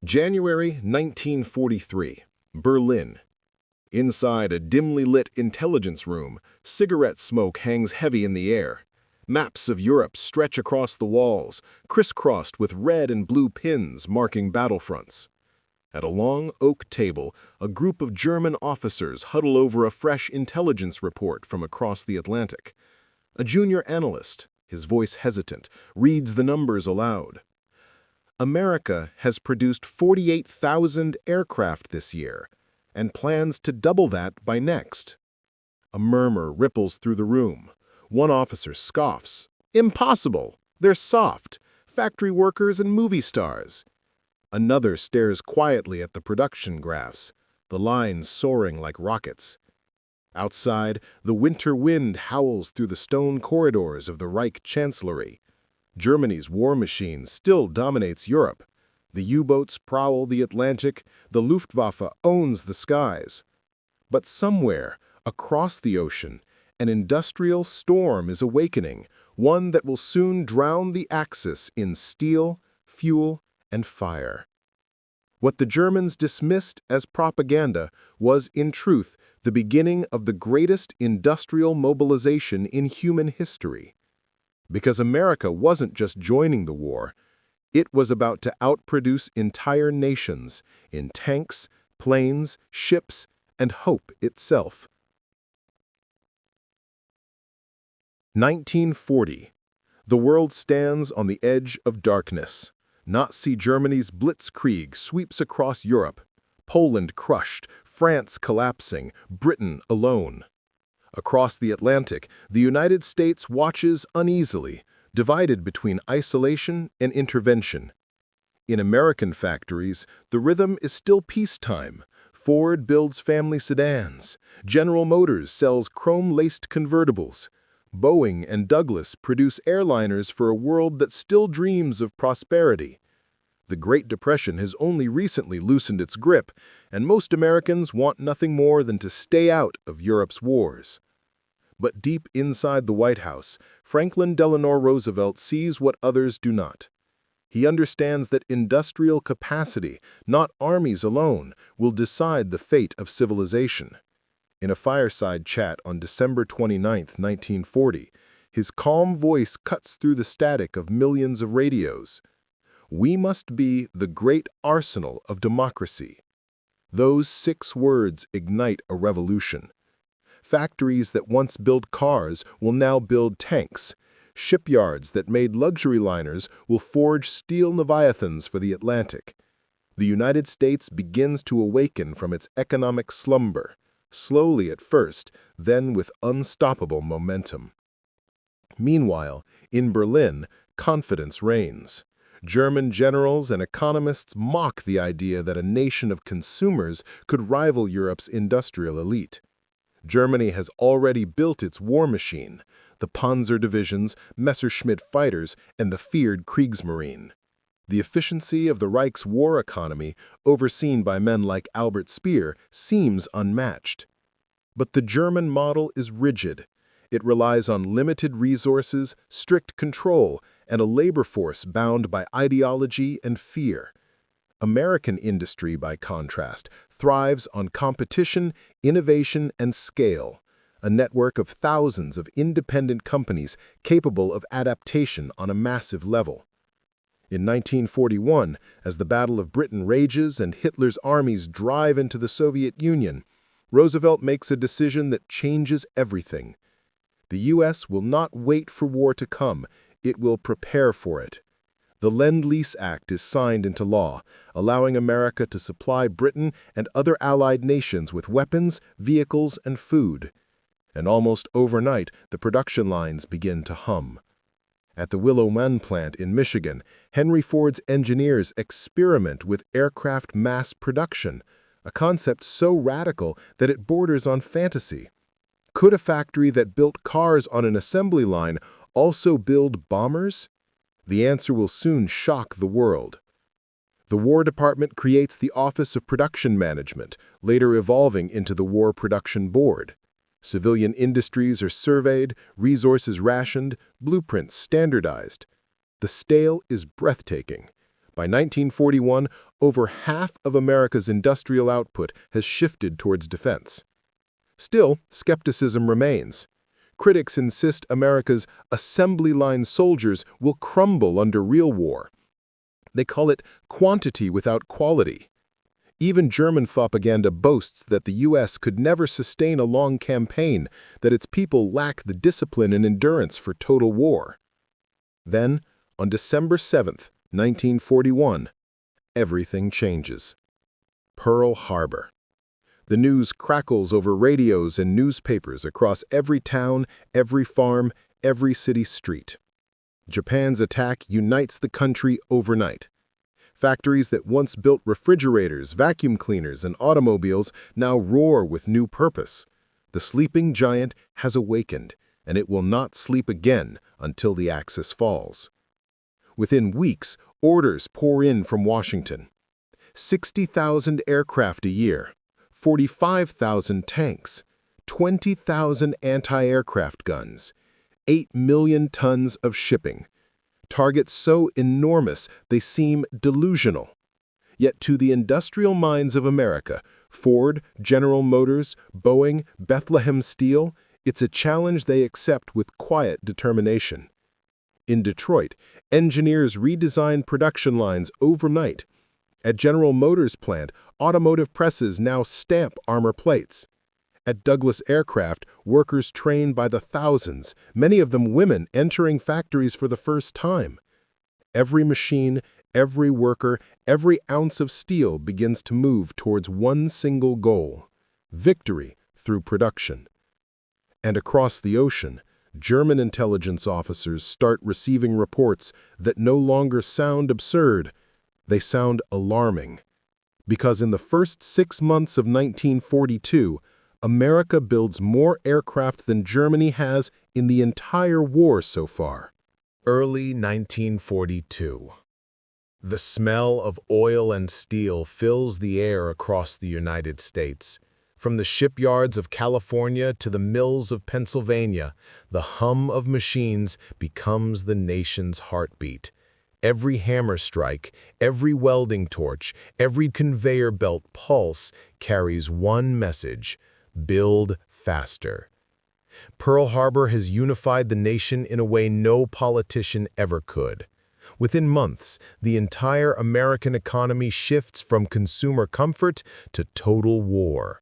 January 1943, Berlin. Inside a dimly lit intelligence room, cigarette smoke hangs heavy in the air. Maps of Europe stretch across the walls, crisscrossed with red and blue pins marking battlefronts. At a long oak table, a group of German officers huddle over a fresh intelligence report from across the Atlantic. A junior analyst, his voice hesitant, reads the numbers aloud. America has produced 48,000 aircraft this year, and plans to double that by next. A murmur ripples through the room. One officer scoffs. Impossible! They're soft, factory workers and movie stars. Another stares quietly at the production graphs, the lines soaring like rockets. Outside, the winter wind howls through the stone corridors of the Reich Chancellery. Germany's war machine still dominates Europe. The U-boats prowl the Atlantic, the Luftwaffe owns the skies. But somewhere, across the ocean, an industrial storm is awakening, one that will soon drown the Axis in steel, fuel, and fire. What the Germans dismissed as propaganda was, in truth, the beginning of the greatest industrial mobilization in human history. Because America wasn't just joining the war, it was about to outproduce entire nations in tanks, planes, ships, and hope itself. 1940. The world stands on the edge of darkness. Nazi Germany's blitzkrieg sweeps across Europe. Poland crushed, France collapsing, Britain alone. Across the Atlantic, the United States watches uneasily, divided between isolation and intervention. In American factories, the rhythm is still peacetime. Ford builds family sedans. General Motors sells chrome-laced convertibles. Boeing and Douglas produce airliners for a world that still dreams of prosperity. The Great Depression has only recently loosened its grip, and most Americans want nothing more than to stay out of Europe's wars. But deep inside the White House, Franklin Delano Roosevelt sees what others do not. He understands that industrial capacity, not armies alone, will decide the fate of civilization. In a fireside chat on December 29, 1940, his calm voice cuts through the static of millions of radios. We must be the great arsenal of democracy. Those 6 words ignite a revolution. Factories that once built cars will now build tanks. Shipyards that made luxury liners will forge steel leviathans for the Atlantic. The United States begins to awaken from its economic slumber, slowly at first, then with unstoppable momentum. Meanwhile, in Berlin, confidence reigns. German generals and economists mock the idea that a nation of consumers could rival Europe's industrial elite. Germany has already built its war machine, the Panzer divisions, Messerschmitt fighters, and the feared Kriegsmarine. The efficiency of the Reich's war economy, overseen by men like Albert Speer, seems unmatched. But the German model is rigid. It relies on limited resources, strict control, and a labor force bound by ideology and fear. American industry, by contrast, thrives on competition, innovation, and scale, a network of thousands of independent companies capable of adaptation on a massive level. In 1941, as the Battle of Britain rages and Hitler's armies drive into the Soviet Union, Roosevelt makes a decision that changes everything. The U.S. will not wait for war to come, it will prepare for it. The Lend-Lease Act is signed into law, allowing America to supply Britain and other allied nations with weapons, vehicles, and food. And almost overnight, the production lines begin to hum. At the WWII plant in Michigan, Henry Ford's engineers experiment with aircraft mass production, a concept so radical that it borders on fantasy. Could a factory that built cars on an assembly line also build bombers? The answer will soon shock the world. The War Department creates the Office of Production Management, later evolving into the War Production Board. Civilian industries are surveyed, resources rationed, blueprints standardized. The scale is breathtaking. By 1941, over half of America's industrial output has shifted towards defense. Still, skepticism remains. Critics insist America's assembly line soldiers will crumble under real war. They call it quantity without quality. Even German propaganda boasts that the U.S. could never sustain a long campaign, that its people lack the discipline and endurance for total war. Then, on December 7, 1941, everything changes. Pearl Harbor. The news crackles over radios and newspapers across every town, every farm, every city street. Japan's attack unites the country overnight. Factories that once built refrigerators, vacuum cleaners, and automobiles now roar with new purpose. The sleeping giant has awakened, and it will not sleep again until the Axis falls. Within weeks, orders pour in from Washington. 60,000 aircraft a year, 45,000 tanks, 20,000 anti-aircraft guns, 8 million tons of shipping. Targets so enormous they seem delusional. Yet to the industrial minds of America, Ford, General Motors, Boeing, Bethlehem Steel, it's a challenge they accept with quiet determination. In Detroit, engineers redesigned production lines overnight. At General Motors plant, automotive presses now stamp armor plates. At Douglas Aircraft, workers train by the thousands, many of them women entering factories for the first time. Every machine, every worker, every ounce of steel begins to move towards one single goal: victory through production. And across the ocean, German intelligence officers start receiving reports that no longer sound absurd, they sound alarming. Because in the first 6 months of 1942, America builds more aircraft than Germany has in the entire war so far. Early 1942. The smell of oil and steel fills the air across the United States. From the shipyards of California to the mills of Pennsylvania, the hum of machines becomes the nation's heartbeat. Every hammer strike, every welding torch, every conveyor belt pulse carries one message: build faster. Pearl Harbor has unified the nation in a way no politician ever could. Within months, the entire American economy shifts from consumer comfort to total war.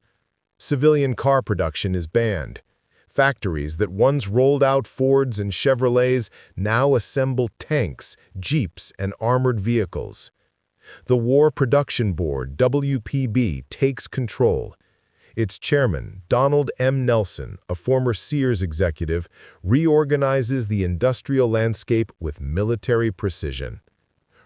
Civilian car production is banned. Factories that once rolled out Fords and Chevrolets now assemble tanks, jeeps, and armored vehicles. The War Production Board, WPB, takes control. Its chairman, Donald M. Nelson, a former Sears executive, reorganizes the industrial landscape with military precision.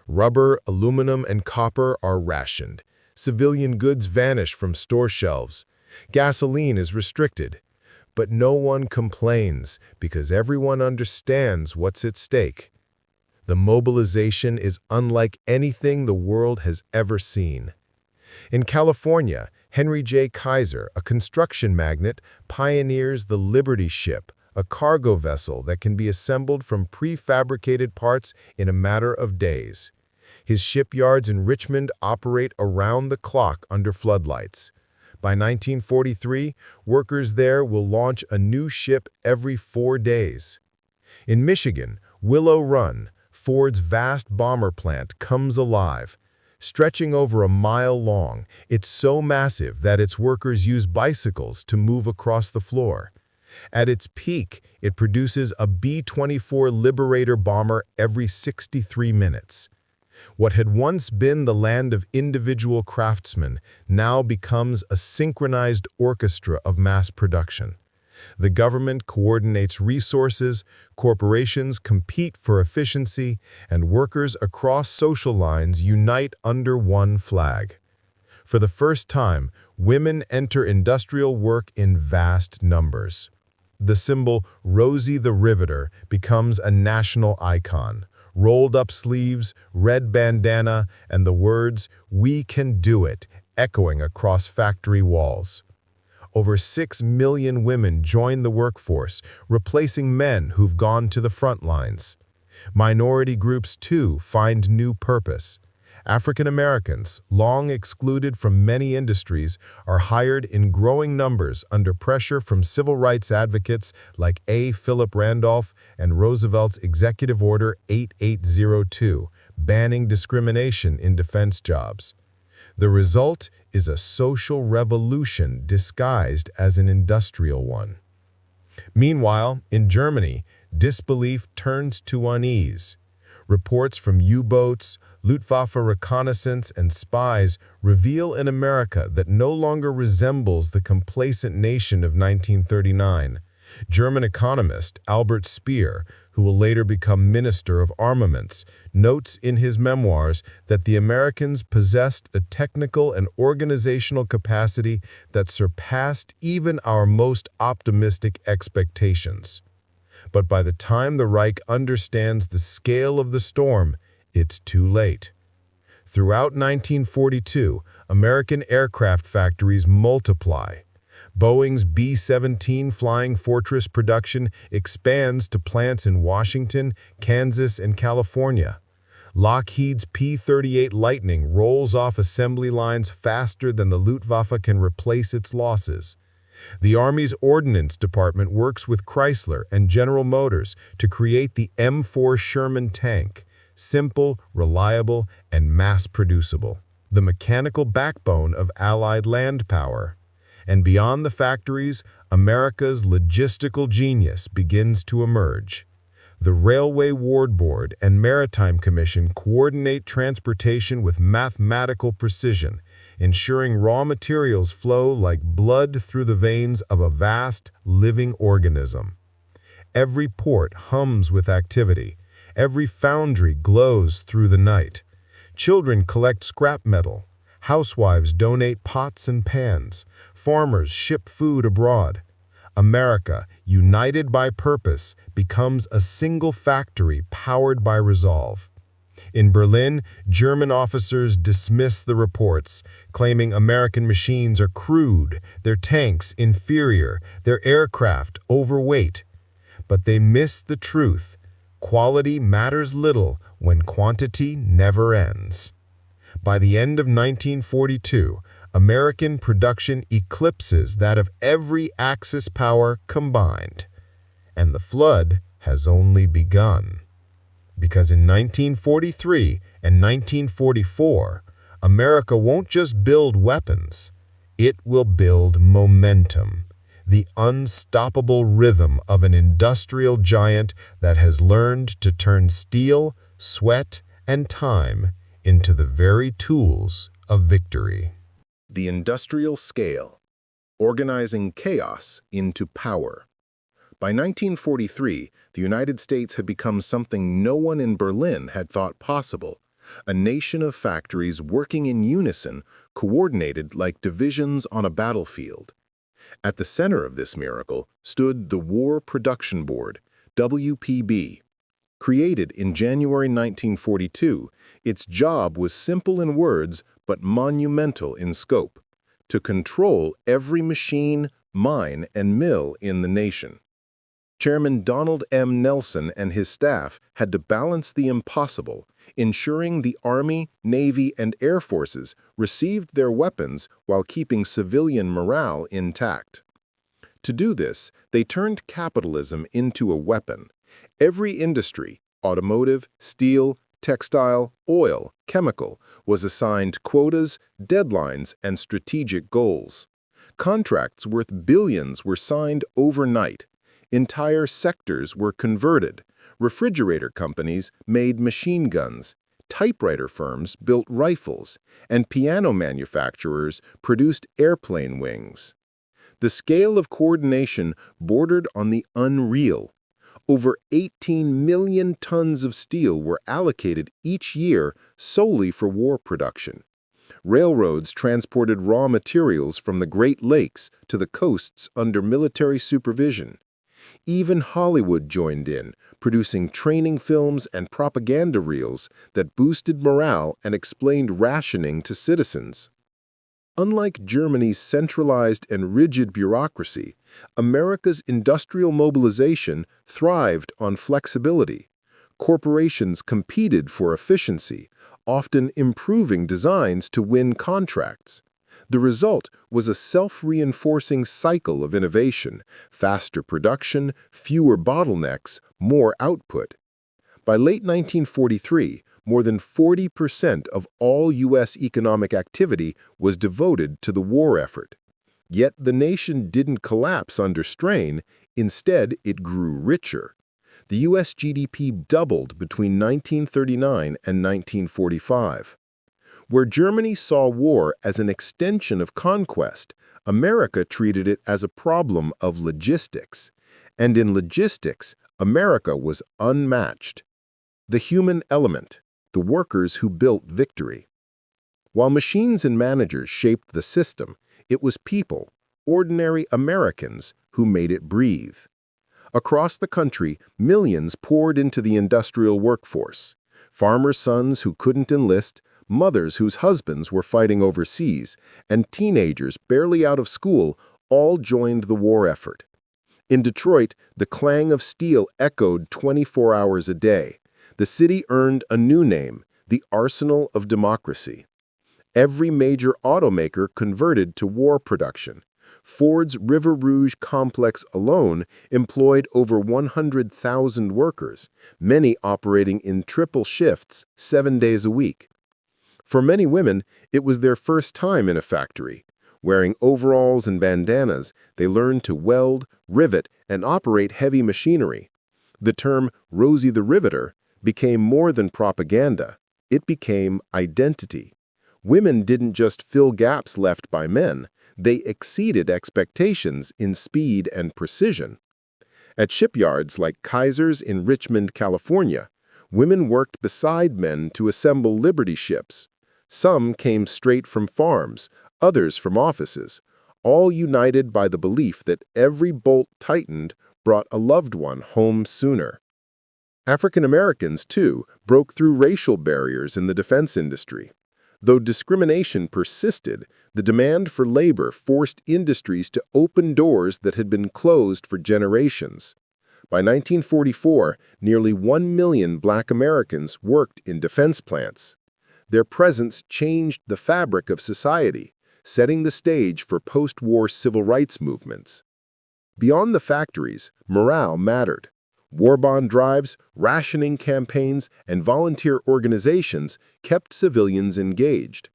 Rubber, aluminum, and copper are rationed. Civilian goods vanish from store shelves. Gasoline is restricted. But no one complains because everyone understands what's at stake. The mobilization is unlike anything the world has ever seen. In California, Henry J. Kaiser, a construction magnate, pioneers the Liberty Ship, a cargo vessel that can be assembled from prefabricated parts in a matter of days. His shipyards in Richmond operate around the clock under floodlights. By 1943, workers there will launch a new ship every 4 days. In Michigan, Willow Run, Ford's vast bomber plant, comes alive. Stretching over a mile long, it's so massive that its workers use bicycles to move across the floor. At its peak, it produces a B-24 Liberator bomber every 63 minutes. What had once been the land of individual craftsmen now becomes a synchronized orchestra of mass production. The government coordinates resources, corporations compete for efficiency, and workers across social lines unite under one flag. For the first time, women enter industrial work in vast numbers. The symbol Rosie the Riveter becomes a national icon. Rolled-up sleeves, red bandana, and the words, "We can do it," echoing across factory walls. Over 6 million women join the workforce, replacing men who've gone to the front lines. Minority groups, too, find new purpose. African Americans, long excluded from many industries, are hired in growing numbers under pressure from civil rights advocates like A. Philip Randolph and Roosevelt's Executive Order 8802, banning discrimination in defense jobs. The result is a social revolution disguised as an industrial one. Meanwhile, in Germany, disbelief turns to unease. Reports from U-boats, Luftwaffe reconnaissance, and spies reveal an America that no longer resembles the complacent nation of 1939. German economist Albert Speer, who will later become Minister of Armaments, notes in his memoirs that the Americans possessed a technical and organizational capacity that surpassed even our most optimistic expectations. But by the time the Reich understands the scale of the storm, it's too late. Throughout 1942, American aircraft factories multiply. Boeing's B-17 Flying Fortress production expands to plants in Washington, Kansas, and California. Lockheed's P-38 Lightning rolls off assembly lines faster than the Luftwaffe can replace its losses. The Army's Ordnance Department works with Chrysler and General Motors to create the M4 Sherman tank, simple, reliable, and mass-producible, the mechanical backbone of Allied land power. And beyond the factories, America's logistical genius begins to emerge. The Railway Ward Board and Maritime Commission coordinate transportation with mathematical precision, ensuring raw materials flow like blood through the veins of a vast, living organism. Every port hums with activity. Every foundry glows through the night. Children collect scrap metal. Housewives donate pots and pans. Farmers ship food abroad. America, united by purpose, becomes a single factory powered by resolve. In Berlin, German officers dismiss the reports, claiming American machines are crude, their tanks inferior, their aircraft overweight. But they miss the truth. Quality matters little when quantity never ends. By the end of 1942, American production eclipses that of every Axis power combined. And the flood has only begun. Because in 1943 and 1944, America won't just build weapons, it will build momentum, the unstoppable rhythm of an industrial giant that has learned to turn steel, sweat, and time into the very tools of victory. The industrial scale, organizing chaos into power. By 1943, the United States had become something no one in Berlin had thought possible, a nation of factories working in unison, coordinated like divisions on a battlefield. At the center of this miracle stood the War Production Board, WPB. Created in January 1942, its job was simple in words but monumental in scope: to control every machine, mine, and mill in the nation. Chairman Donald M. Nelson and his staff had to balance the impossible, ensuring the Army, Navy, and Air Forces received their weapons while keeping civilian morale intact. To do this, they turned capitalism into a weapon. Every industry, automotive, steel, textile, oil, chemical, was assigned quotas, deadlines, and strategic goals. Contracts worth billions were signed overnight. Entire sectors were converted. Refrigerator companies made machine guns. Typewriter firms built rifles, and piano manufacturers produced airplane wings. The scale of coordination bordered on the unreal. Over 18 million tons of steel were allocated each year solely for war production. Railroads transported raw materials from the Great Lakes to the coasts under military supervision. Even Hollywood joined in, producing training films and propaganda reels that boosted morale and explained rationing to citizens. Unlike Germany's centralized and rigid bureaucracy, America's industrial mobilization thrived on flexibility. Corporations competed for efficiency, often improving designs to win contracts. The result was a self-reinforcing cycle of innovation, faster production, fewer bottlenecks, more output. By late 1943, more than 40% of all U.S. economic activity was devoted to the war effort. Yet the nation didn't collapse under strain, instead it grew richer. The U.S. GDP doubled between 1939 and 1945. Where Germany saw war as an extension of conquest, America treated it as a problem of logistics. And in logistics, America was unmatched. The human element, the workers who built victory. While machines and managers shaped the system, it was people, ordinary Americans, who made it breathe. Across the country, millions poured into the industrial workforce. Farmers' sons who couldn't enlist, mothers whose husbands were fighting overseas, and teenagers barely out of school all joined the war effort. In Detroit, the clang of steel echoed 24 hours a day. The city earned a new name, the Arsenal of Democracy. Every major automaker converted to war production. Ford's River Rouge complex alone employed over 100,000 workers, many operating in triple shifts 7 days a week. For many women, it was their first time in a factory. Wearing overalls and bandanas, they learned to weld, rivet, and operate heavy machinery. The term Rosie the Riveter became more than propaganda. It became identity. Women didn't just fill gaps left by men. They exceeded expectations in speed and precision. At shipyards like Kaiser's in Richmond, California, women worked beside men to assemble Liberty ships. Some came straight from farms, others from offices, all united by the belief that every bolt tightened brought a loved one home sooner. African Americans, too, broke through racial barriers in the defense industry. Though discrimination persisted, the demand for labor forced industries to open doors that had been closed for generations. By 1944, nearly 1 million Black Americans worked in defense plants. Their presence changed the fabric of society, setting the stage for post-war civil rights movements. Beyond the factories, morale mattered. War bond drives, rationing campaigns, and volunteer organizations kept civilians engaged.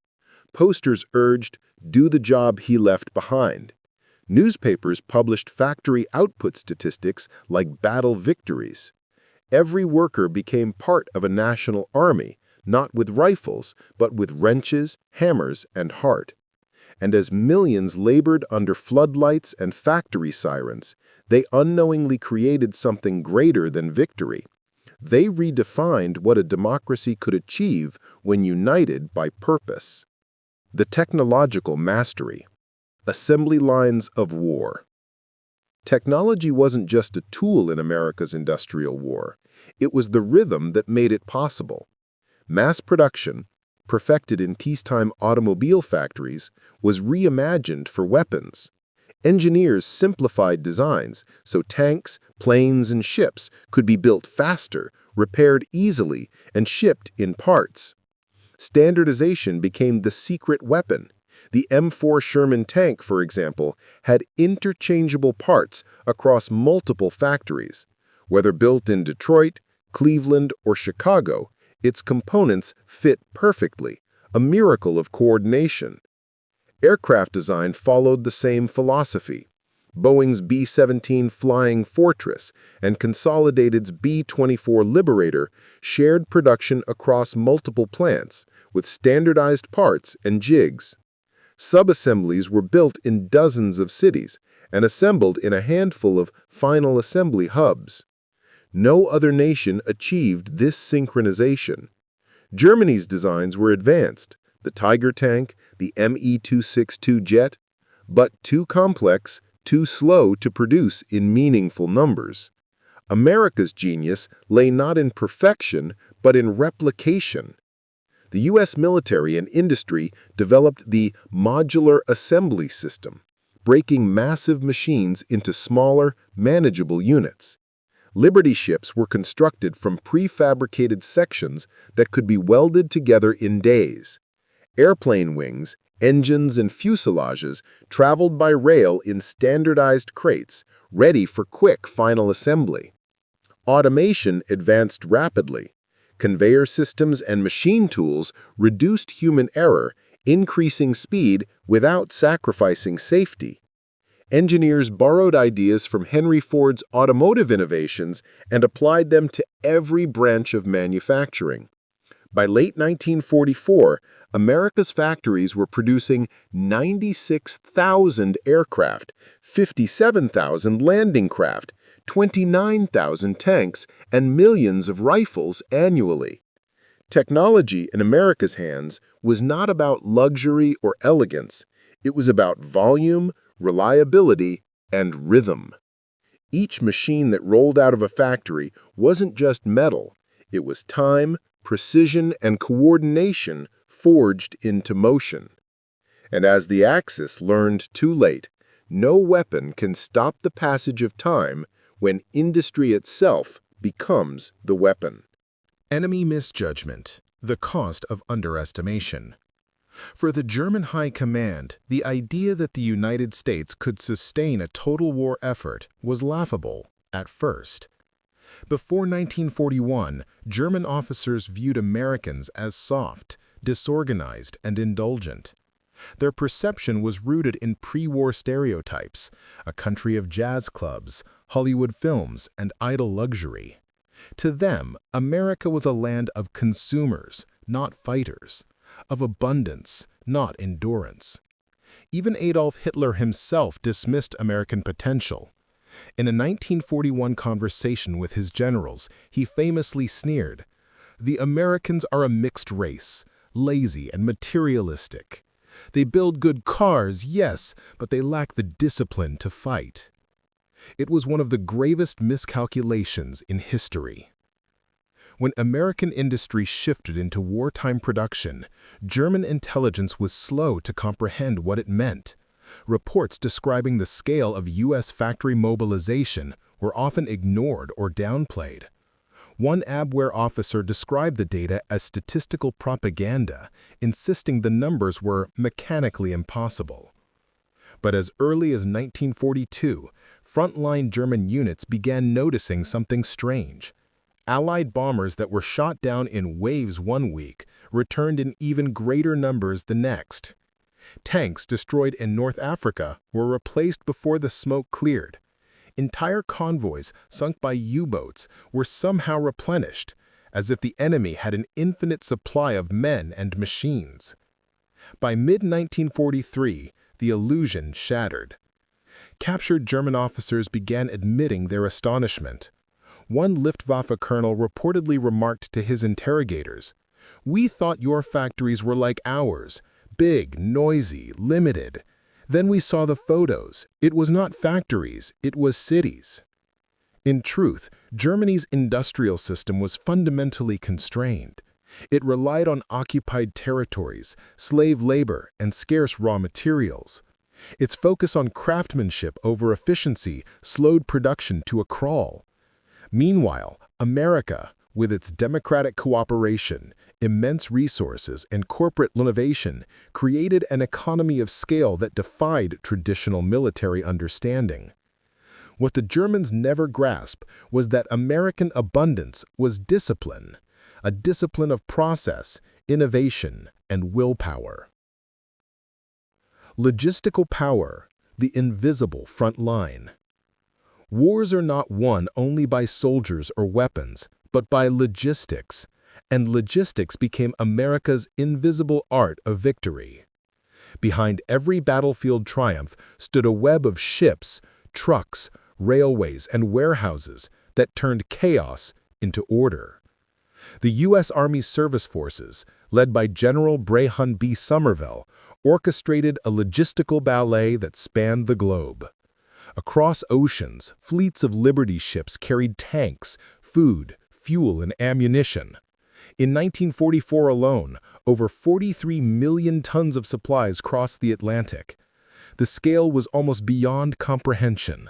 Posters urged, "Do the job he left behind." Newspapers published factory output statistics like battle victories. Every worker became part of a national army, not with rifles, but with wrenches, hammers, and heart. And as millions labored under floodlights and factory sirens, they unknowingly created something greater than victory. They redefined what a democracy could achieve when united by purpose. The technological mastery. Assembly lines of war. Technology wasn't just a tool in America's industrial war. It was the rhythm that made it possible. Mass production, perfected in peacetime automobile factories, was reimagined for weapons. Engineers simplified designs so tanks, planes, and ships could be built faster, repaired easily, and shipped in parts. Standardization became the secret weapon. The M4 Sherman tank, for example, had interchangeable parts across multiple factories. Whether built in Detroit, Cleveland, or Chicago, its components fit perfectly, a miracle of coordination. Aircraft design followed the same philosophy. Boeing's B-17 Flying Fortress and Consolidated's B-24 Liberator shared production across multiple plants, with standardized parts and jigs. Subassemblies were built in dozens of cities and assembled in a handful of final assembly hubs. No other nation achieved this synchronization. Germany's designs were advanced, the Tiger tank, the Me-262 jet, but too complex, too slow to produce in meaningful numbers. America's genius lay not in perfection, but in replication. The U.S. military and industry developed the modular assembly system, breaking massive machines into smaller, manageable units. Liberty ships were constructed from prefabricated sections that could be welded together in days. Airplane wings, engines, and fuselages traveled by rail in standardized crates, ready for quick final assembly. Automation advanced rapidly. Conveyor systems and machine tools reduced human error, increasing speed without sacrificing safety. Engineers borrowed ideas from Henry Ford's automotive innovations and applied them to every branch of manufacturing. By late 1944, America's factories were producing 96,000 aircraft, 57,000 landing craft, 29,000 tanks, and millions of rifles annually. Technology in America's hands was not about luxury or elegance. It was about volume, reliability, and rhythm. Each machine that rolled out of a factory wasn't just metal. It was time, precision, and coordination forged into motion. And as the Axis learned too late, no weapon can stop the passage of time when industry itself becomes the weapon. Enemy misjudgment, the cost of underestimation. For the German High Command, the idea that the United States could sustain a total war effort was laughable at first. Before 1941, German officers viewed Americans as soft, disorganized, and indulgent. Their perception was rooted in pre-war stereotypes, a country of jazz clubs, Hollywood films, and idle luxury. To them, America was a land of consumers, not fighters, of abundance, not endurance. Even Adolf Hitler himself dismissed American potential. In a 1941 conversation with his generals, he famously sneered, "The Americans are a mixed race, lazy and materialistic. They build good cars, yes, but they lack the discipline to fight." It was one of the gravest miscalculations in history. When American industry shifted into wartime production, German intelligence was slow to comprehend what it meant. Reports describing the scale of U.S. factory mobilization were often ignored or downplayed. One Abwehr officer described the data as statistical propaganda, insisting the numbers were mechanically impossible. But as early as 1942, frontline German units began noticing something strange. Allied bombers that were shot down in waves one week returned in even greater numbers the next. Tanks destroyed in North Africa were replaced before the smoke cleared. Entire convoys sunk by U-boats were somehow replenished, as if the enemy had an infinite supply of men and machines. By mid-1943, the illusion shattered. Captured German officers began admitting their astonishment. One Luftwaffe colonel reportedly remarked to his interrogators, "We thought your factories were like ours, big, noisy, limited. Then we saw the photos. It was not factories, it was cities." In truth, Germany's industrial system was fundamentally constrained. It relied on occupied territories, slave labor, and scarce raw materials. Its focus on craftsmanship over efficiency slowed production to a crawl. Meanwhile, America, with its democratic cooperation, immense resources, and corporate innovation, created an economy of scale that defied traditional military understanding. What the Germans never grasped was that American abundance was discipline, a discipline of process, innovation, and willpower. Logistical power, the invisible front line. Wars are not won only by soldiers or weapons, but by logistics, and logistics became America's invisible art of victory. Behind every battlefield triumph stood a web of ships, trucks, railways, and warehouses that turned chaos into order. The U.S. Army Service Forces, led by General Brehon B. Somerville, orchestrated a logistical ballet that spanned the globe. Across oceans, fleets of Liberty ships carried tanks, food, fuel, and ammunition. In 1944 alone, over 43 million tons of supplies crossed the Atlantic. The scale was almost beyond comprehension.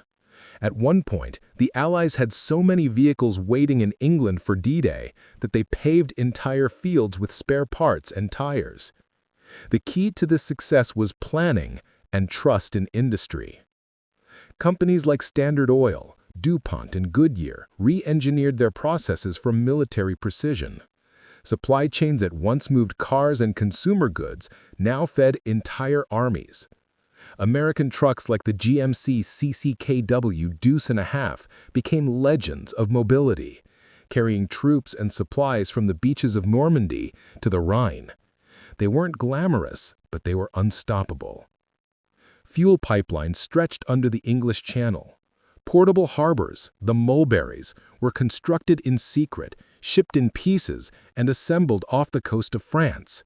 At one point, the Allies had so many vehicles waiting in England for D-Day that they paved entire fields with spare parts and tires. The key to this success was planning and trust in industry. Companies like Standard Oil, DuPont, and Goodyear re-engineered their processes for military precision. Supply chains that once moved cars and consumer goods now fed entire armies. American trucks like the GMC CCKW Deuce and a Half became legends of mobility, carrying troops and supplies from the beaches of Normandy to the Rhine. They weren't glamorous, but they were unstoppable. Fuel pipelines stretched under the English Channel. Portable harbors, the mulberries, were constructed in secret, shipped in pieces, and assembled off the coast of France.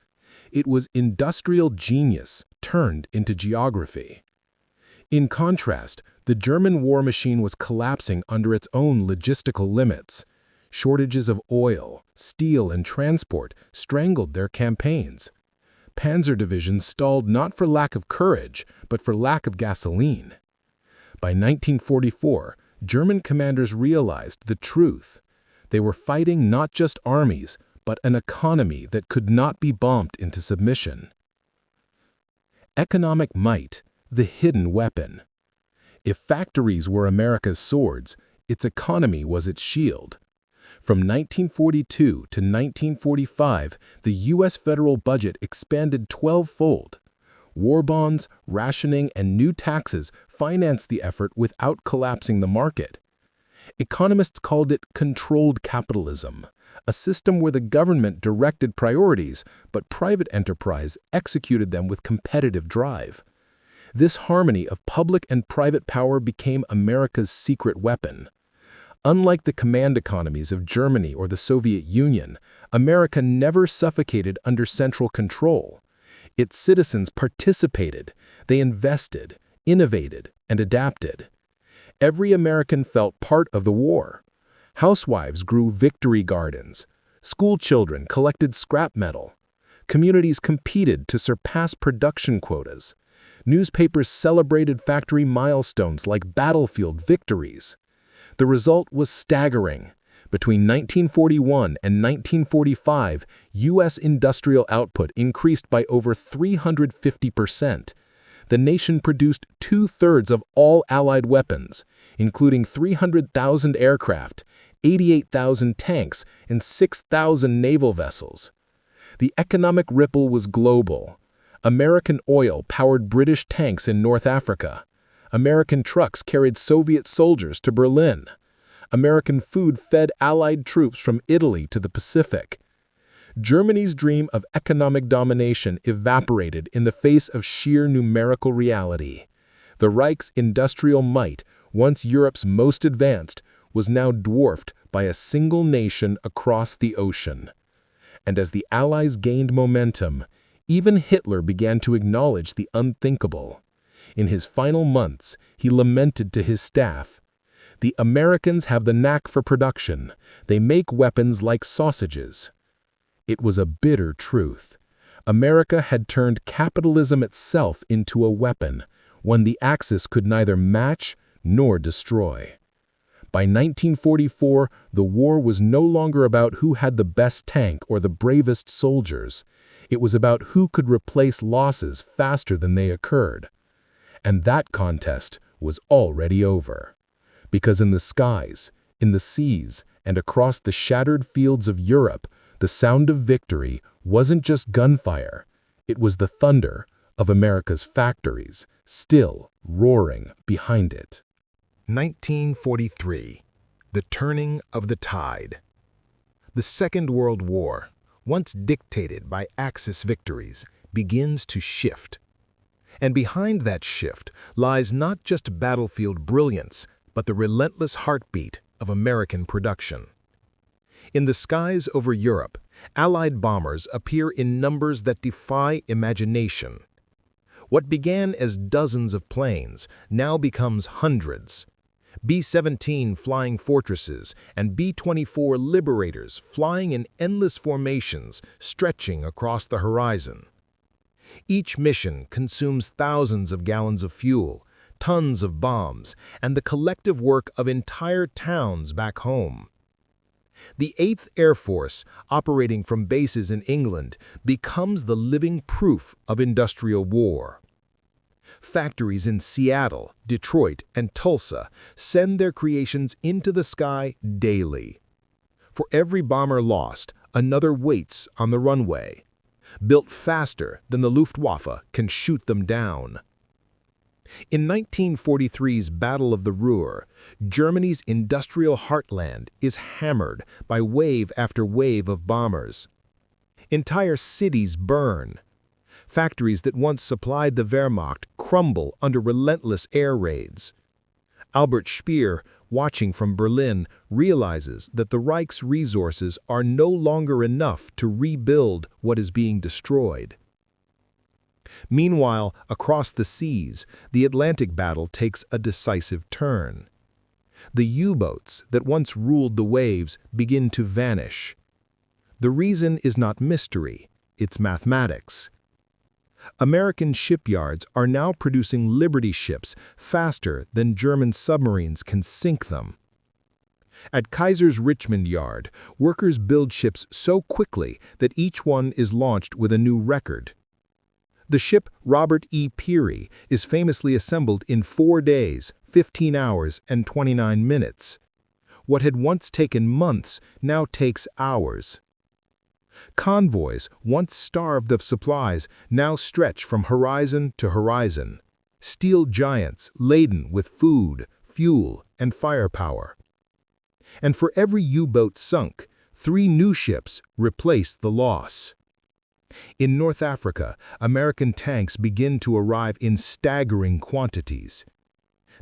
It was industrial genius turned into geography. In contrast, the German war machine was collapsing under its own logistical limits. Shortages of oil, steel, and transport strangled their campaigns. Panzer divisions stalled not for lack of courage, but for lack of gasoline. By 1944, German commanders realized the truth. They were fighting not just armies, but an economy that could not be bombed into submission. Economic might, the hidden weapon. If factories were America's swords, its economy was its shield. From 1942 to 1945, the U.S. federal budget expanded 12-fold. War bonds, rationing, and new taxes financed the effort without collapsing the market. Economists called it controlled capitalism, a system where the government directed priorities, but private enterprise executed them with competitive drive. This harmony of public and private power became America's secret weapon. Unlike the command economies of Germany or the Soviet Union, America never suffocated under central control. Its citizens participated, they invested, innovated, and adapted. Every American felt part of the war. Housewives grew victory gardens. School children collected scrap metal. Communities competed to surpass production quotas. Newspapers celebrated factory milestones like battlefield victories. The result was staggering. Between 1941 and 1945, U.S. industrial output increased by over 350%. The nation produced 2/3 of all Allied weapons, including 300,000 aircraft, 88,000 tanks, and 6,000 naval vessels. The economic ripple was global. American oil powered British tanks in North Africa. American trucks carried Soviet soldiers to Berlin. American food fed Allied troops from Italy to the Pacific. Germany's dream of economic domination evaporated in the face of sheer numerical reality. The Reich's industrial might, once Europe's most advanced, was now dwarfed by a single nation across the ocean. And as the Allies gained momentum, even Hitler began to acknowledge the unthinkable. In his final months, he lamented to his staff, "The Americans have the knack for production. They make weapons like sausages." It was a bitter truth. America had turned capitalism itself into a weapon, one the Axis could neither match nor destroy. By 1944, the war was no longer about who had the best tank or the bravest soldiers. It was about who could replace losses faster than they occurred. And that contest was already over. Because in the skies, in the seas, and across the shattered fields of Europe, the sound of victory wasn't just gunfire. It was the thunder of America's factories, still roaring behind it. 1943, the turning of the tide. The Second World War, once dictated by Axis victories, begins to shift. And behind that shift lies not just battlefield brilliance, but the relentless heartbeat of American production. In the skies over Europe, Allied bombers appear in numbers that defy imagination. What began as dozens of planes now becomes hundreds. B-17 flying fortresses and B-24 Liberators flying in endless formations stretching across the horizon. Each mission consumes thousands of gallons of fuel, tons of bombs, and the collective work of entire towns back home. The 8th Air Force, operating from bases in England, becomes the living proof of industrial war. Factories in Seattle, Detroit, and Tulsa send their creations into the sky daily. For every bomber lost, another waits on the runway, built faster than the Luftwaffe can shoot them down. In 1943's Battle of the Ruhr, Germany's industrial heartland is hammered by wave after wave of bombers. Entire cities burn. Factories that once supplied the Wehrmacht crumble under relentless air raids. Albert Speer, watching from Berlin, realizes that the Reich's resources are no longer enough to rebuild what is being destroyed. Meanwhile, across the seas, the Atlantic battle takes a decisive turn. The U-boats that once ruled the waves begin to vanish. The reason is not mystery, it's mathematics. American shipyards are now producing Liberty ships faster than German submarines can sink them. At Kaiser's Richmond Yard, workers build ships so quickly that each one is launched with a new record. The ship Robert E. Peary is famously assembled in 4 days, 15 hours, and 29 minutes. What had once taken months now takes hours. Convoys, once starved of supplies, now stretch from horizon to horizon. Steel giants laden with food, fuel, and firepower. And for every U-boat sunk, 3 new ships replace the loss. In North Africa, American tanks begin to arrive in staggering quantities.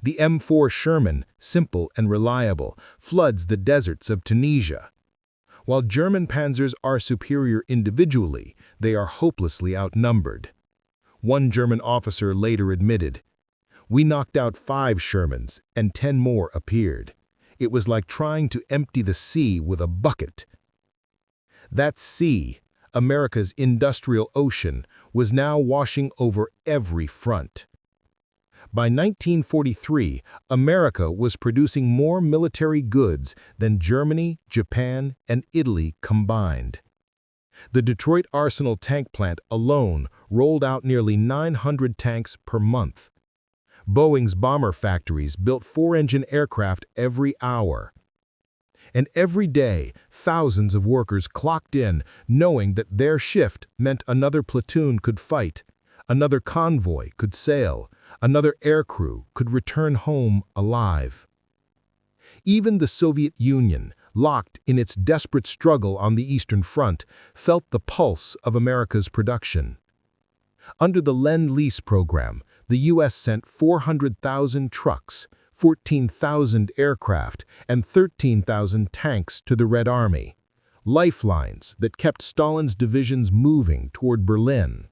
The M4 Sherman, simple and reliable, floods the deserts of Tunisia. While German panzers are superior individually, they are hopelessly outnumbered. One German officer later admitted, "We knocked out 5 Shermans, and 10 more appeared. It was like trying to empty the sea with a bucket." That sea, America's industrial ocean, was now washing over every front. By 1943, America was producing more military goods than Germany, Japan, and Italy combined. The Detroit Arsenal tank plant alone rolled out nearly 900 tanks per month. Boeing's bomber factories built 4-engine aircraft every hour. And every day, thousands of workers clocked in, knowing that their shift meant another platoon could fight, another convoy could sail, another aircrew could return home alive. Even the Soviet Union, locked in its desperate struggle on the Eastern Front, felt the pulse of America's production. Under the Lend-Lease program, the U.S. sent 400,000 trucks, 14,000 aircraft, and 13,000 tanks to the Red Army, lifelines that kept Stalin's divisions moving toward Berlin.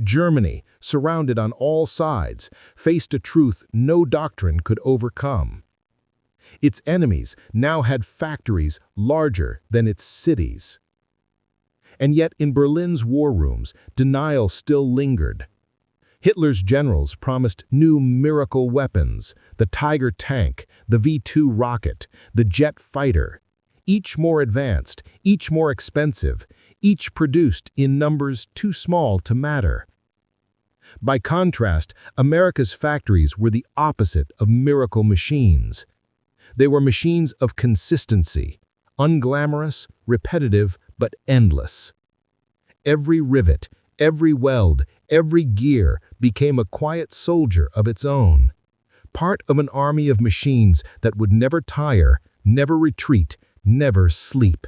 Germany, surrounded on all sides, faced a truth no doctrine could overcome. Its enemies now had factories larger than its cities. And yet in Berlin's war rooms, denial still lingered. Hitler's generals promised new miracle weapons, the Tiger tank, the V-2 rocket, the jet fighter, each more advanced, each more expensive, each produced in numbers too small to matter. By contrast, America's factories were the opposite of miracle machines. They were machines of consistency, unglamorous, repetitive, but endless. Every rivet, every weld, every gear became a quiet soldier of its own, part of an army of machines that would never tire, never retreat, never sleep.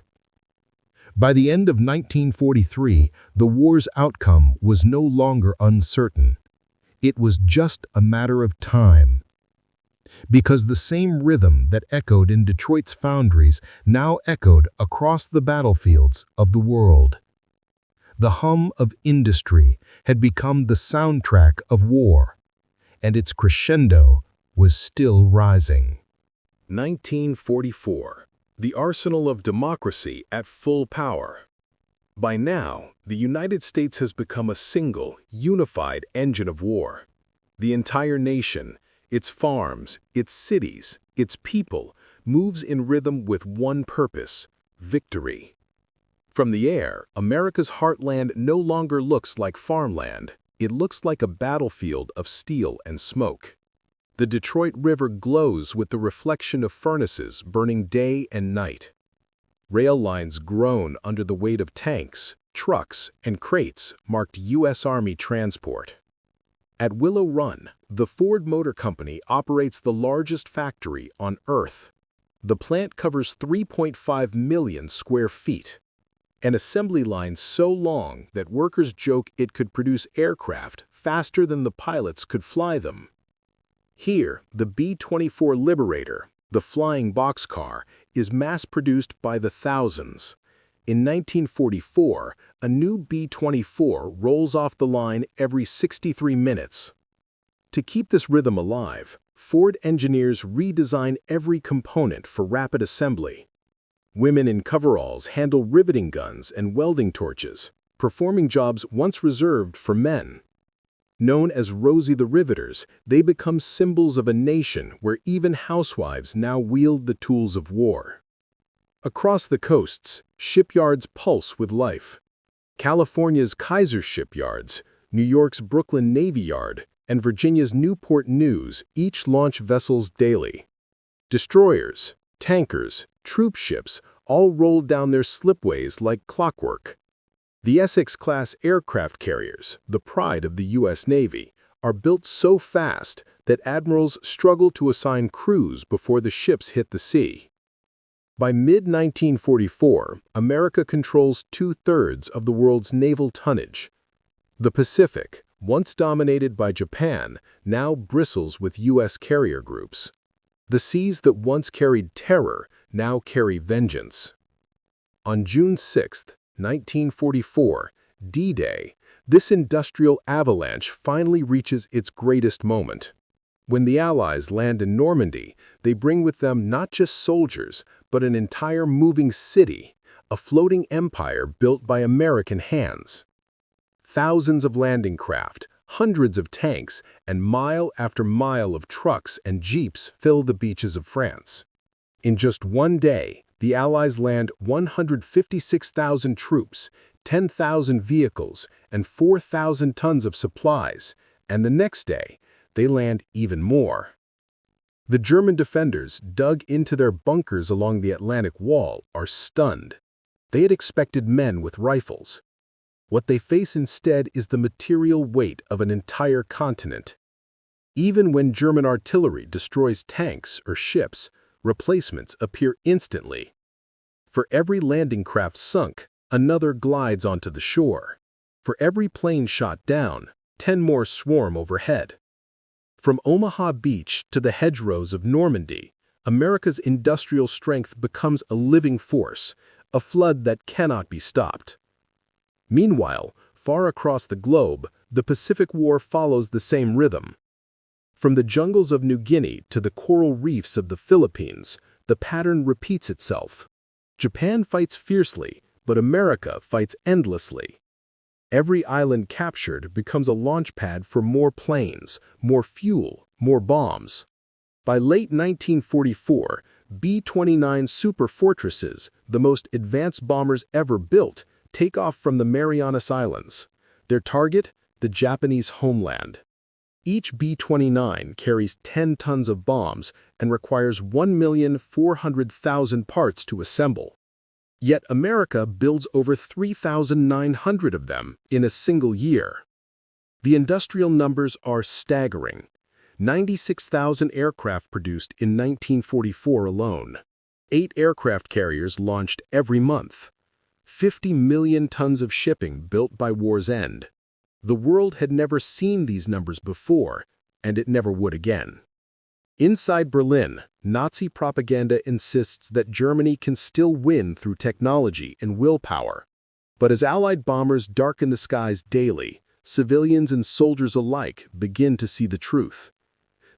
By the end of 1943, the war's outcome was no longer uncertain. It was just a matter of time. Because the same rhythm that echoed in Detroit's foundries now echoed across the battlefields of the world. The hum of industry had become the soundtrack of war, and its crescendo was still rising. 1944. The arsenal of democracy at full power. By now, the United States has become a single, unified engine of war. The entire nation, its farms, its cities, its people, moves in rhythm with one purpose: victory. From the air, America's heartland no longer looks like farmland. It looks like a battlefield of steel and smoke. The Detroit River glows with the reflection of furnaces burning day and night. Rail lines groan under the weight of tanks, trucks, and crates marked U.S. Army transport. At Willow Run, the Ford Motor Company operates the largest factory on Earth. The plant covers 3.5 million square feet. An assembly line so long that workers joke it could produce aircraft faster than the pilots could fly them. Here, the B-24 Liberator, the flying boxcar, is mass-produced by the thousands. In 1944, a new B-24 rolls off the line every 63 minutes. To keep this rhythm alive, Ford engineers redesign every component for rapid assembly. Women in coveralls handle riveting guns and welding torches, performing jobs once reserved for men. Known as Rosie the Riveters, they become symbols of a nation where even housewives now wield the tools of war. Across the coasts, shipyards pulse with life. California's Kaiser Shipyards, New York's Brooklyn Navy Yard, and Virginia's Newport News each launch vessels daily. Destroyers, tankers, troop ships all roll down their slipways like clockwork. The Essex-class aircraft carriers, the pride of the U.S. Navy, are built so fast that admirals struggle to assign crews before the ships hit the sea. By mid-1944, America controls 2/3 of the world's naval tonnage. The Pacific, once dominated by Japan, now bristles with U.S. carrier groups. The seas that once carried terror now carry vengeance. On June 6, 1944, D-Day, this industrial avalanche finally reaches its greatest moment. When the Allies land in Normandy, they bring with them not just soldiers, but an entire moving city, a floating empire built by American hands. Thousands of landing craft, hundreds of tanks, and mile after mile of trucks and jeeps fill the beaches of France. In just one day, the Allies land 156,000 troops, 10,000 vehicles, and 4,000 tons of supplies, and the next day, they land even more. The German defenders, dug into their bunkers along the Atlantic Wall, are stunned. They had expected men with rifles. What they face instead is the material weight of an entire continent. Even when German artillery destroys tanks or ships, replacements appear instantly. For every landing craft sunk, another glides onto the shore. For every plane shot down, 10 more swarm overhead. From Omaha Beach to the hedgerows of Normandy, America's industrial strength becomes a living force, a flood that cannot be stopped. Meanwhile, far across the globe, the Pacific War follows the same rhythm. From the jungles of New Guinea to the coral reefs of the Philippines, the pattern repeats itself. Japan fights fiercely, but America fights endlessly. Every island captured becomes a launch pad for more planes, more fuel, more bombs. By late 1944, B-29 super fortresses, the most advanced bombers ever built, take off from the Marianas Islands. Their target, the Japanese homeland. Each B-29 carries 10 tons of bombs and requires 1,400,000 parts to assemble. Yet America builds over 3,900 of them in a single year. The industrial numbers are staggering. 96,000 aircraft produced in 1944 alone. 8 aircraft carriers launched every month. 50 million tons of shipping built by war's end. The world had never seen these numbers before, and it never would again. Inside Berlin, Nazi propaganda insists that Germany can still win through technology and willpower. But as Allied bombers darken the skies daily, civilians and soldiers alike begin to see the truth.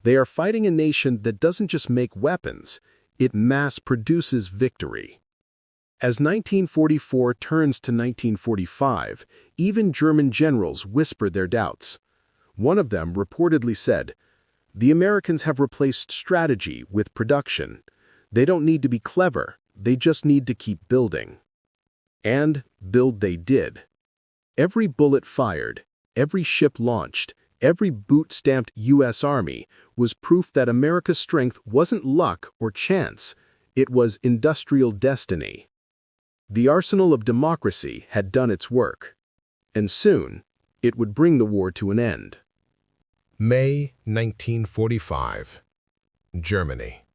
They are fighting a nation that doesn't just make weapons, it mass-produces victory. As 1944 turns to 1945, even German generals whisper their doubts. One of them reportedly said, "The Americans have replaced strategy with production. They don't need to be clever, they just need to keep building." And build they did. Every bullet fired, every ship launched, every boot-stamped U.S. Army was proof that America's strength wasn't luck or chance, it was industrial destiny. The arsenal of democracy had done its work, and soon it would bring the war to an end. May 1945. Germany.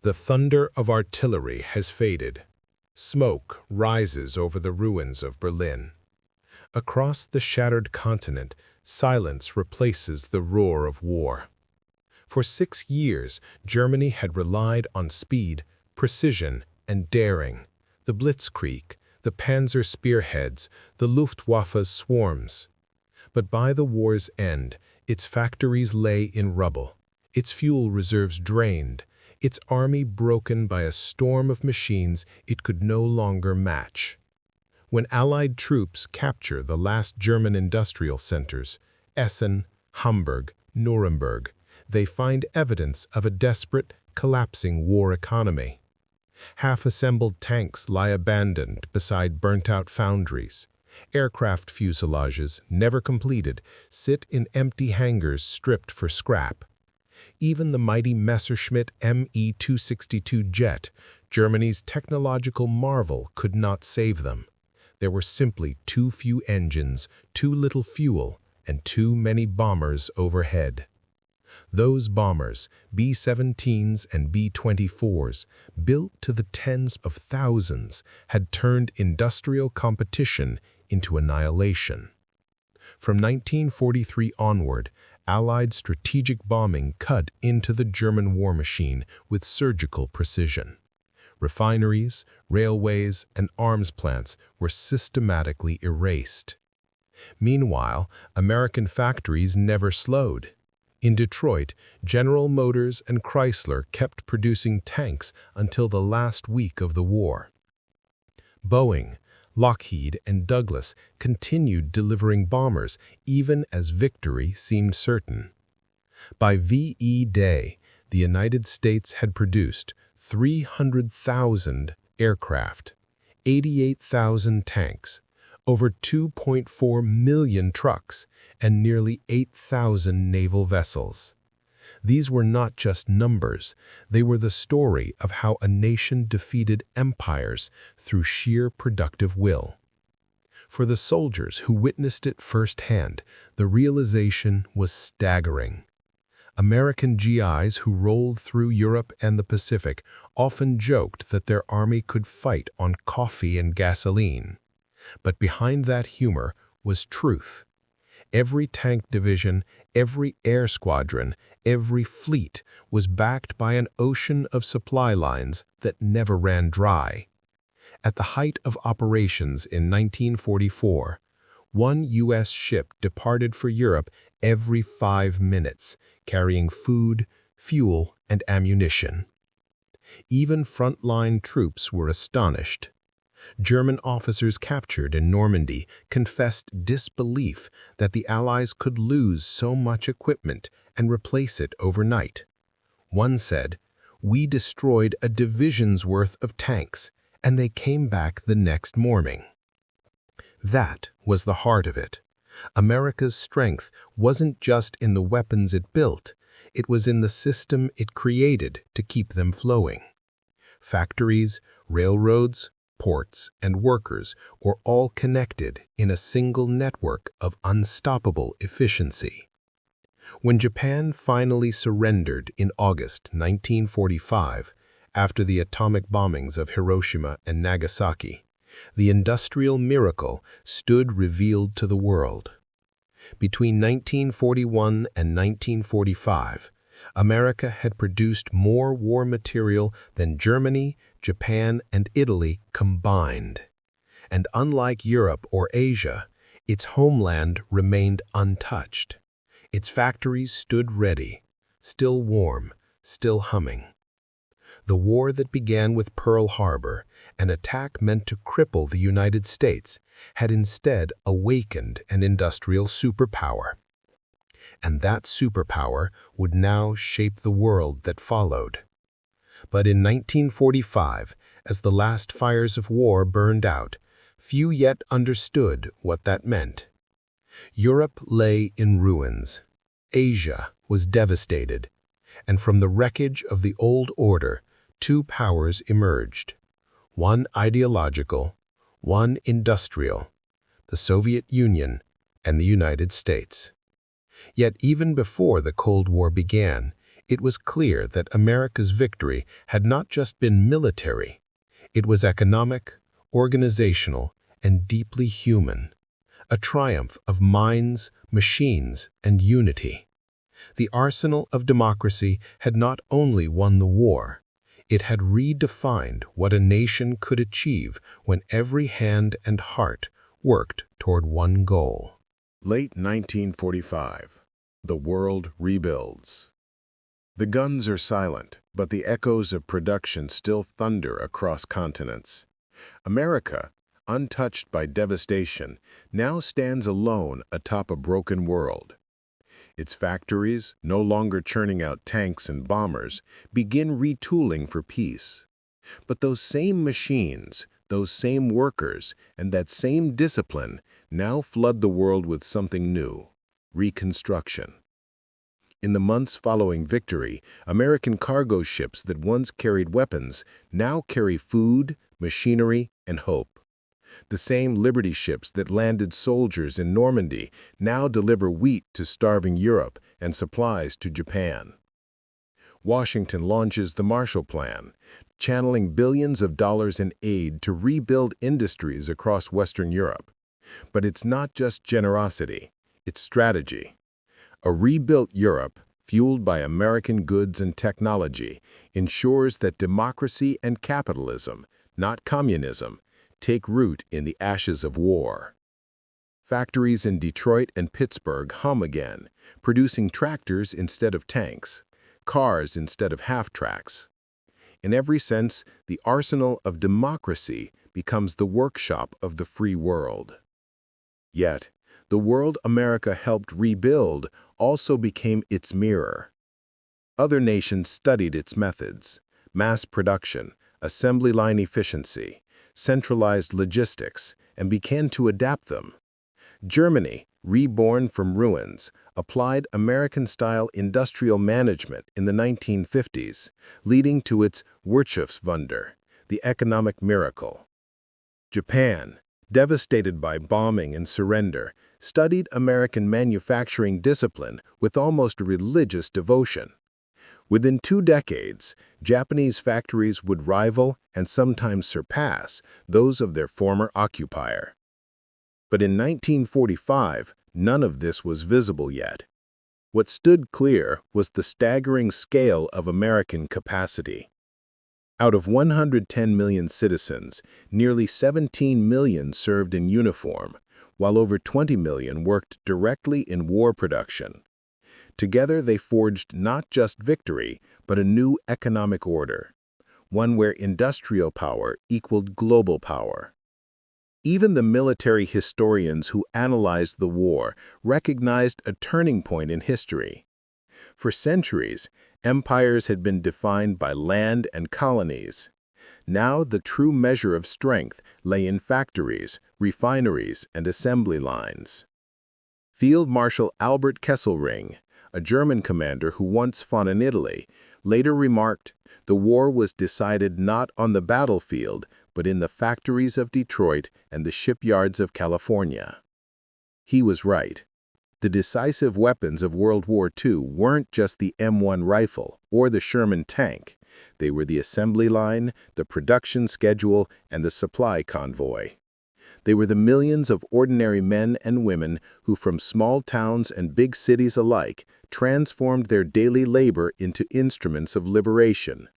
The thunder of artillery has faded. Smoke rises over the ruins of Berlin. Across the shattered continent, silence replaces the roar of war. For 6 years, Germany had relied on speed, precision, and daring. The blitzkrieg, the panzer spearheads, the Luftwaffe's swarms. But by the war's end, its factories lay in rubble, its fuel reserves drained, its army broken by a storm of machines it could no longer match. When Allied troops capture the last German industrial centers, Essen, Hamburg, Nuremberg, they find evidence of a desperate, collapsing war economy. Half-assembled tanks lie abandoned beside burnt-out foundries. Aircraft fuselages, never completed, sit in empty hangars stripped for scrap. Even the mighty Messerschmitt Me-262 jet, Germany's technological marvel, could not save them. There were simply too few engines, too little fuel, and too many bombers overhead. Those bombers, B-17s and B-24s, built to the tens of thousands, had turned industrial competition into annihilation. From 1943 onward, Allied strategic bombing cut into the German war machine with surgical precision. Refineries, railways, and arms plants were systematically erased. Meanwhile, American factories never slowed. In Detroit, General Motors and Chrysler kept producing tanks until the last week of the war. Boeing, Lockheed, and Douglas continued delivering bombers even as victory seemed certain. By VE Day, the United States had produced 300,000 aircraft, 88,000 tanks, over 2.4 million trucks, and nearly 8,000 naval vessels. These were not just numbers, they were the story of how a nation defeated empires through sheer productive will. For the soldiers who witnessed it firsthand, the realization was staggering. American GIs who rolled through Europe and the Pacific often joked that their army could fight on coffee and gasoline. But behind that humor was truth. Every tank division, every air squadron, every fleet was backed by an ocean of supply lines that never ran dry. At the height of operations in 1944, one U.S. ship departed for Europe every 5 minutes, carrying food, fuel, and ammunition. Even frontline troops were astonished. German officers captured in Normandy confessed disbelief that the Allies could lose so much equipment and replace it overnight. One said, "We destroyed a division's worth of tanks, and they came back the next morning." That was the heart of it. America's strength wasn't just in the weapons it built, it was in the system it created to keep them flowing. Factories, railroads, ports, and workers were all connected in a single network of unstoppable efficiency. When Japan finally surrendered in August 1945, after the atomic bombings of Hiroshima and Nagasaki, the industrial miracle stood revealed to the world. Between 1941 and 1945, America had produced more war material than Germany, Japan, and Italy combined. And unlike Europe or Asia, its homeland remained untouched. Its factories stood ready, still warm, still humming. The war that began with Pearl Harbor, an attack meant to cripple the United States, had instead awakened an industrial superpower. and that superpower would now shape the world that followed. But in 1945, as the last fires of war burned out, few yet understood what that meant. Europe lay in ruins. Asia was devastated, and from the wreckage of the old order, two powers emerged. One ideological, one industrial, the Soviet Union and the United States. Yet even before the Cold War began, it was clear that America's victory had not just been military. It was economic, organizational, and deeply human. A triumph of minds, machines, and unity. The arsenal of democracy had not only won the war, it had redefined what a nation could achieve when every hand and heart worked toward one goal. Late 1945. The world rebuilds. The guns are silent, but the echoes of production still thunder across continents. America, untouched by devastation, now stands alone atop a broken world. Its factories, no longer churning out tanks and bombers, begin retooling for peace. But those same machines, those same workers, and that same discipline now flood the world with something new: reconstruction. In the months following victory, American cargo ships that once carried weapons now carry food, machinery, and hope. The same Liberty ships that landed soldiers in Normandy now deliver wheat to starving Europe and supplies to Japan. Washington launches the Marshall Plan, channeling billions of dollars in aid to rebuild industries across Western Europe. But it's not just generosity, it's strategy. A rebuilt Europe, fueled by American goods and technology, ensures that democracy and capitalism, not communism, take root in the ashes of war. Factories in Detroit and Pittsburgh hum again, producing tractors instead of tanks, cars instead of half-tracks. In every sense, the arsenal of democracy becomes the workshop of the free world. Yet, the world America helped rebuild also became its mirror. Other nations studied its methods: mass production, assembly line efficiency, centralized logistics, and began to adapt them. Germany, reborn from ruins, applied American-style industrial management in the 1950s, leading to its Wirtschaftswunder, the economic miracle. Japan, devastated by bombing and surrender, studied American manufacturing discipline with almost religious devotion. Within 2 decades, Japanese factories would rival and sometimes surpass those of their former occupier. But in 1945, none of this was visible yet. What stood clear was the staggering scale of American capacity. Out of 110 million citizens, nearly 17 million served in uniform, while over 20 million worked directly in war production. Together they forged not just victory, but a new economic order, one where industrial power equaled global power. Even the military historians who analyzed the war recognized a turning point in history. For centuries, empires had been defined by land and colonies. Now the true measure of strength lay in factories, refineries, and assembly lines. Field Marshal Albert Kesselring, a German commander who once fought in Italy, later remarked, "The war was decided not on the battlefield, but in the factories of Detroit and the shipyards of California." He was right. The decisive weapons of World War II weren't just the M1 rifle or the Sherman tank. They were the assembly line, the production schedule, and the supply convoy. They were the millions of ordinary men and women who, from small towns and big cities alike, transformed their daily labor into instruments of liberation.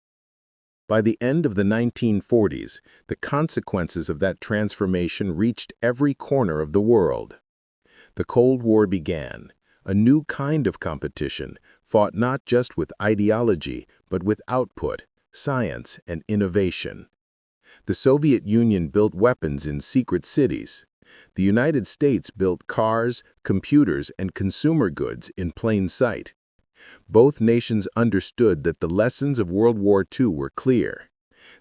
By the end of the 1940s, the consequences of that transformation reached every corner of the world. The Cold War began, a new kind of competition, fought not just with ideology, but with output, science, and innovation. The Soviet Union built weapons in secret cities. The United States built cars, computers, and consumer goods in plain sight. Both nations understood that the lessons of World War II were clear.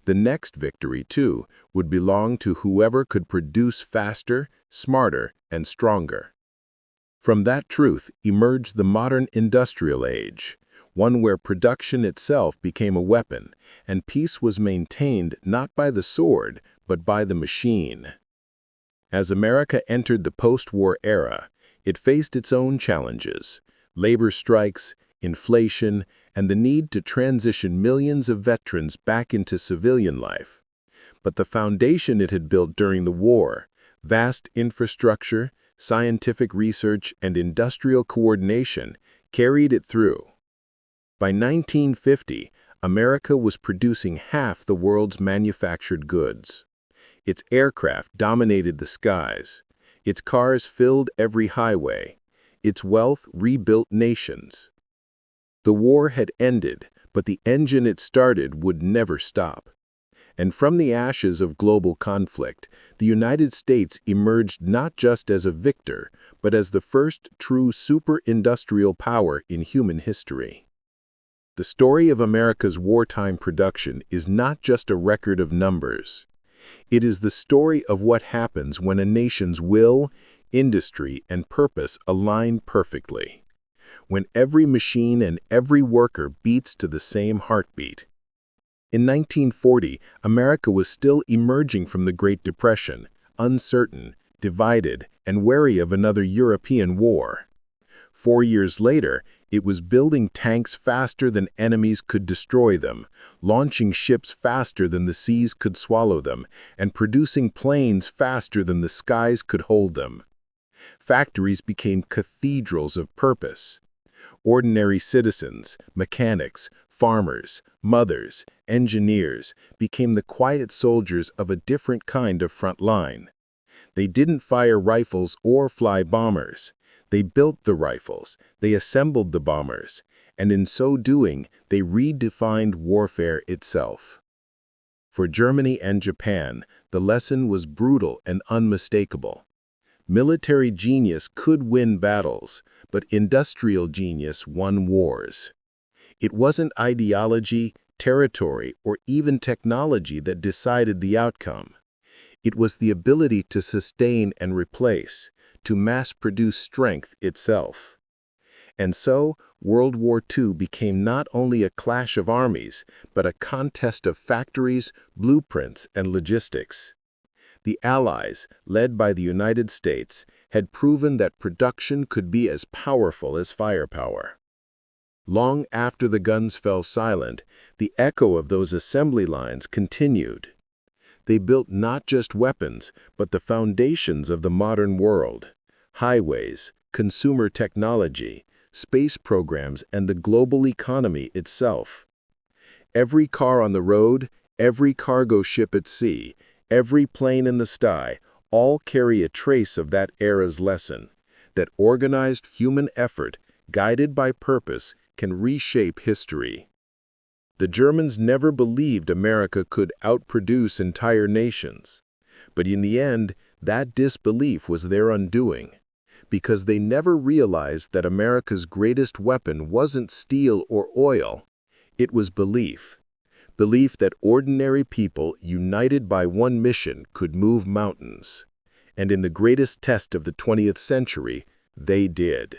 The next victory, too, would belong to whoever could produce faster, smarter, and stronger. From that truth emerged the modern industrial age, one where production itself became a weapon, and peace was maintained not by the sword, but by the machine. As America entered the post-war era, it faced its own challenges: labor strikes, inflation, and the need to transition millions of veterans back into civilian life. But the foundation it had built during the war, vast infrastructure, scientific research, and industrial coordination, carried it through. By 1950, America was producing half the world's manufactured goods. Its aircraft dominated the skies. Its cars filled every highway. Its wealth rebuilt nations. The war had ended, but the engine it started would never stop. And from the ashes of global conflict, the United States emerged not just as a victor, but as the first true super-industrial power in human history. The story of America's wartime production is not just a record of numbers. It is the story of what happens when a nation's will, industry, and purpose align perfectly. When every machine and every worker beats to the same heartbeat. In 1940, America was still emerging from the Great Depression, uncertain, divided, and wary of another European war. 4 years later, it was building tanks faster than enemies could destroy them, launching ships faster than the seas could swallow them, and producing planes faster than the skies could hold them. Factories became cathedrals of purpose. Ordinary citizens, mechanics, farmers, mothers, engineers became the quiet soldiers of a different kind of front line. They didn't fire rifles or fly bombers. They built the rifles, they assembled the bombers, and in so doing, they redefined warfare itself. For Germany and Japan, the lesson was brutal and unmistakable. Military genius could win battles, but industrial genius won wars. It wasn't ideology, territory, or even technology that decided the outcome. It was the ability to sustain and replace, to mass-produce strength itself. And so, World War II became not only a clash of armies, but a contest of factories, blueprints, and logistics. The Allies, led by the United States, had proven that production could be as powerful as firepower. Long after the guns fell silent, the echo of those assembly lines continued. They built not just weapons, but the foundations of the modern world: highways, consumer technology, space programs, and the global economy itself. Every car on the road, every cargo ship at sea, every plane in the sky, all carry a trace of that era's lesson, that organized human effort, guided by purpose, can reshape history. The Germans never believed America could outproduce entire nations. But in the end, that disbelief was their undoing, because they never realized that America's greatest weapon wasn't steel or oil. It was belief. Belief that ordinary people, united by one mission, could move mountains. And in the greatest test of the 20th century, they did.